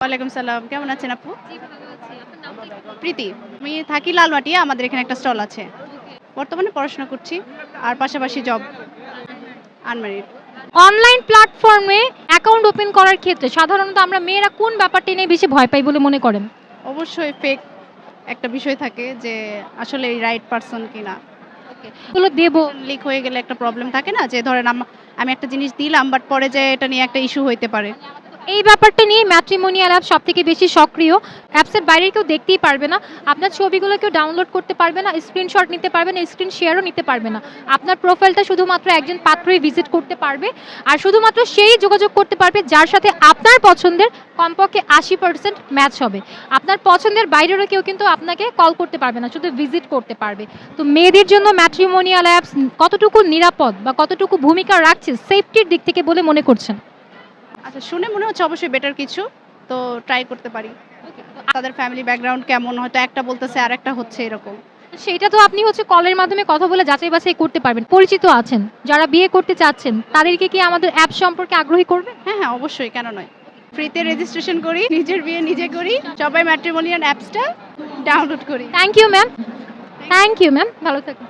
ওয়ালাইকুম সালাম। কেমন আছেন আপু? জি, ভালো আছি। আপনার নামটা একটু বলবেন? প্রীতি। আমি থাকি লালমাটিয়া। আমাদের এখানে একটা স্টল আছে। ওকে। বর্তমানে পড়াশোনা করছি। আর পাশাপাশি জব। আনম্যারিড। অনলাইন প্ল্যাটফর্মে অ্যাকাউন্ট ওপেন করার ক্ষেত্রে সাধারণত আমরা মেয়েরা কোন ব্যাপারটি নিয়ে বেশি ভয় পাই বলে মনে করেন? অবশ্যই ফেক একটা বিষয় থাকে যে আসলে এই রাইট পারসন কিনা। ওকে। এগুলো দেব লিক হয়ে গেলে একটা প্রবলেম থাকে না যে ধরেন আমি একটা জিনিস দিলাম বাট পরে যে এটা নিয়ে একটা ইস্যু হইতে পারে। এই ব্যাপারটা নিয়ে ম্যাট্রিমোনিয়াল অ্যাপ সবথেকে বেশি সক্রিয়। অ্যাপসের বাইরে কেউ দেখতেই পারবে না। আপনার ছবিগুলো কেউ ডাউনলোড করতে পারবে না, স্ক্রিনশট নিতে পারবে না, স্ক্রিন শেয়ারও নিতে পারবে না। আপনার প্রোফাইলটা শুধুমাত্র একজন পাত্রই ভিজিট করতে পারবে। আর শুধুমাত্র সেই যোগাযোগ করতে পারবে যার সাথে আপনার পছন্দের কমপক্ষে 80% ম্যাচ হবে। আপনার পছন্দের বাইরেরও কেউ কিন্তু আপনাকে কল করতে পারবে না, শুধু ভিজিট করতে পারবে। তো মেয়েদের জন্য ম্যাট্রিমোনিয়াল অ্যাপস কতটুকু নিরাপদ বা কতটুকু ভূমিকা রাখছে সেফটির দিক থেকে বলে মনে করছেন? আচ্ছা শুনে মনে হচ্ছে অবশ্যই বেটার কিছু। তো ট্রাই করতে পারি। তাদের ফ্যামিলি ব্যাকগ্রাউন্ড কেমন হয়তো একটা বলতেছে আরেকটা হচ্ছে এরকম। সেটা তো আপনি হচ্ছে কলের মাধ্যমে কথা বলে যাচাই বাছাই করতে পারবেন। পরিচিত আছেন, যারা বিয়ে করতে চাচ্ছেন, তাদেরকে কি আমাদের অ্যাপ সম্পর্কে আগ্রহী করবে? হ্যাঁ, হ্যাঁ অবশ্যই কেন নয়। ফ্রিতে রেজিস্ট্রেশন করি, নিজের বিয়ে নিজে করি। সবাই ম্যাট্রিমোনিয়াল অ্যাপসটা ডাউনলোড করি। Thank you ma'am. Thank you ma'am. ভালো থাকুন।